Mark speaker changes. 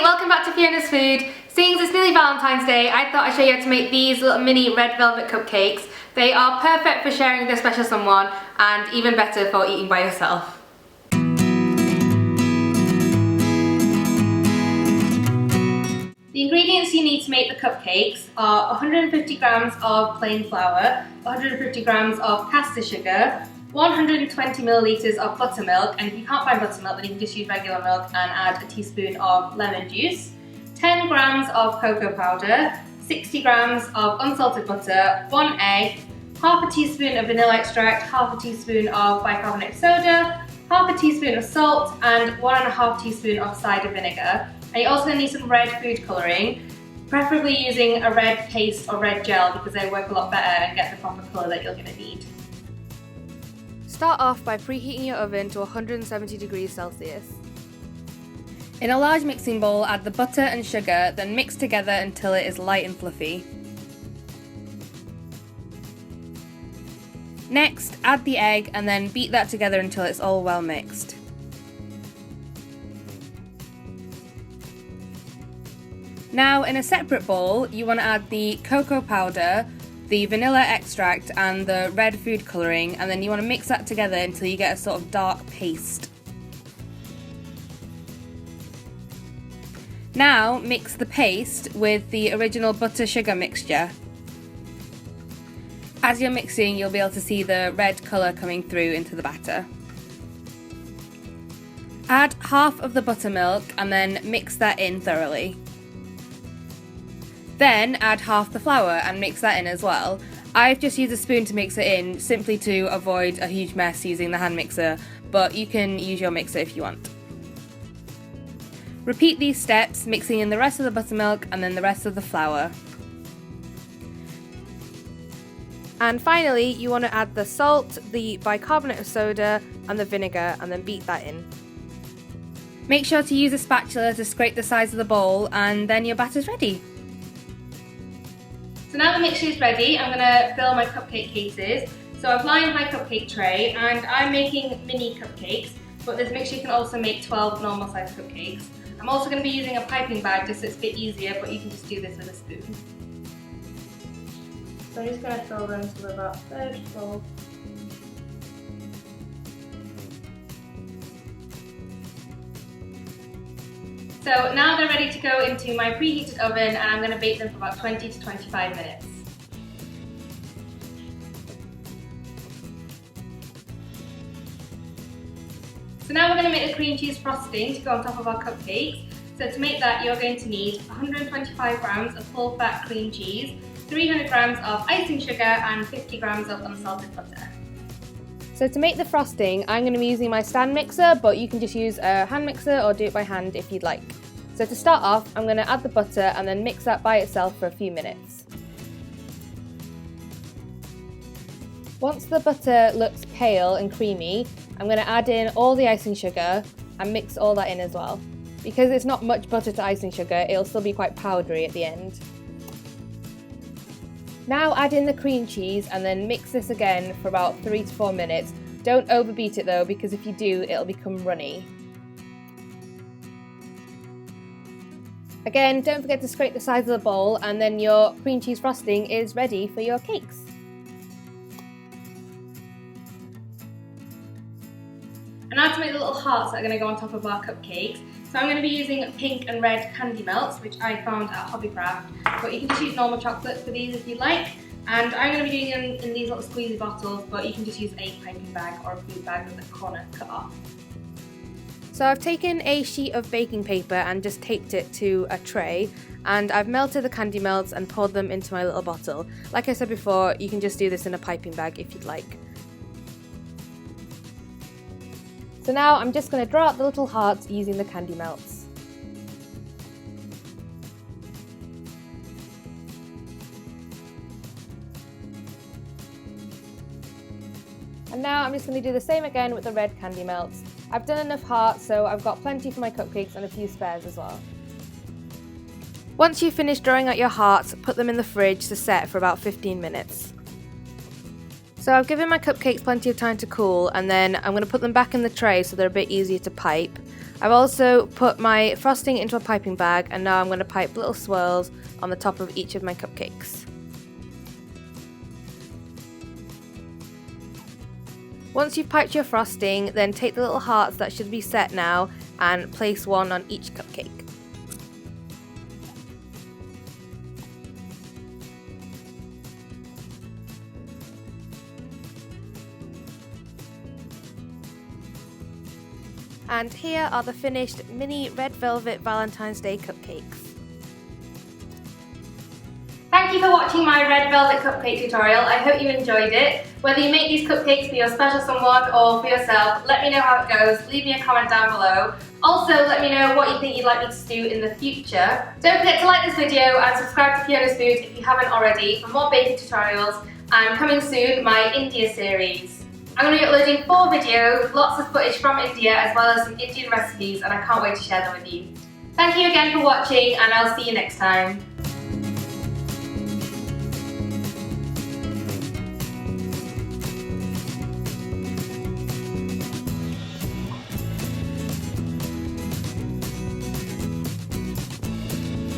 Speaker 1: Hey, welcome back to Fiona's Food. Seeing as it's nearly Valentine's Day, I thought I'd show you how to make these little mini red velvet cupcakes. They are perfect for sharing with a special someone and even better for eating by yourself. The ingredients you need to make the cupcakes are 150 grams of plain flour, 150 grams of caster sugar, 120 millilitres of buttermilk, and if you can't find buttermilk then you can just use regular milk and add a teaspoon of lemon juice, 10 grams of cocoa powder, 60 grams of unsalted butter, 1 egg, half a teaspoon of vanilla extract, half a teaspoon of bicarbonate soda, half a teaspoon of salt, and 1.5 teaspoon of cider vinegar. And you're also going to need some red food colouring, preferably using a red paste or red gel because they work a lot better and get the proper colour that you're going to need. Start off by preheating your oven to 170 degrees Celsius. In a large mixing bowl, add the butter and sugar, then mix together until it is light and fluffy. Next, add the egg and then beat that together until it's all well mixed. Now, in a separate bowl, you want to add the cocoa powder, the vanilla extract and the red food colouring, and then you want to mix that together until you get a sort of dark paste. Now mix the paste with the original butter-sugar mixture. As you're mixing, you'll be able to see the red colour coming through into the batter. Add half of the buttermilk and then mix that in thoroughly. Then add half the flour and mix that in as well. I've just used a spoon to mix it in, simply to avoid a huge mess using the hand mixer, but you can use your mixer if you want. Repeat these steps, mixing in the rest of the buttermilk and then the rest of the flour. And finally, you want to add the salt, the bicarbonate of soda and the vinegar and then beat that in. Make sure to use a spatula to scrape the sides of the bowl and then your batter's ready. So now the mixture is ready, I'm going to fill my cupcake cases. So I've lined my cupcake tray and I'm making mini cupcakes, but this mixture can also make 12 normal sized cupcakes. I'm also going to be using a piping bag just so it's a bit easier, but you can just do this with a spoon. So I'm just going to fill them to about a third full. So now they're ready to go into my preheated oven and I'm going to bake them for about 20 to 25 minutes. So now we're going to make the cream cheese frosting to go on top of our cupcakes. So to make that you're going to need 125 grams of full fat cream cheese, 300 grams of icing sugar and 50 grams of unsalted butter. So to make the frosting, I'm going to be using my stand mixer, but you can just use a hand mixer or do it by hand if you'd like. So to start off, I'm going to add the butter and then mix that by itself for a few minutes. Once the butter looks pale and creamy, I'm going to add in all the icing sugar and mix all that in as well. Because it's not much butter to icing sugar, it'll still be quite powdery at the end. Now add in the cream cheese and then mix this again for about 3 to 4 minutes. Don't overbeat it though, because if you do, it'll become runny. Again, don't forget to scrape the sides of the bowl and then your cream cheese frosting is ready for your cakes. And now to make the little hearts that are going to go on top of our cupcakes. So I'm going to be using pink and red candy melts, which I found at Hobbycraft, but you can just use normal chocolate for these if you like. And I'm going to be doing them in these little squeezy bottles, but you can just use a piping bag or a food bag with the corner cut off. So I've taken a sheet of baking paper and just taped it to a tray, and I've melted the candy melts and poured them into my little bottle. Like I said before, you can just do this in a piping bag if you'd like. So now I'm just going to draw out the little hearts using the candy melts. And now I'm just going to do the same again with the red candy melts. I've done enough hearts, so I've got plenty for my cupcakes and a few spares as well. Once you've finished drawing out your hearts, put them in the fridge to set for about 15 minutes. So I've given my cupcakes plenty of time to cool, and then I'm going to put them back in the tray so they're a bit easier to pipe. I've also put my frosting into a piping bag, and now I'm going to pipe little swirls on the top of each of my cupcakes. Once you've piped your frosting, then take the little hearts that should be set now and place one on each cupcake. And here are the finished mini Red Velvet Valentine's Day cupcakes. Thank you for watching my Red Velvet Cupcake tutorial. I hope you enjoyed it. Whether you make these cupcakes for your special someone or for yourself, let me know how it goes. Leave me a comment down below. Also, let me know what you think you'd like me to do in the future. Don't forget to like this video and subscribe to Fiona's Food if you haven't already for more baking tutorials, and coming soon, my India series. I'm going to be uploading 4 videos with lots of footage from India as well as some Indian recipes, and I can't wait to share them with you. Thank you again for watching, and I'll see you next time.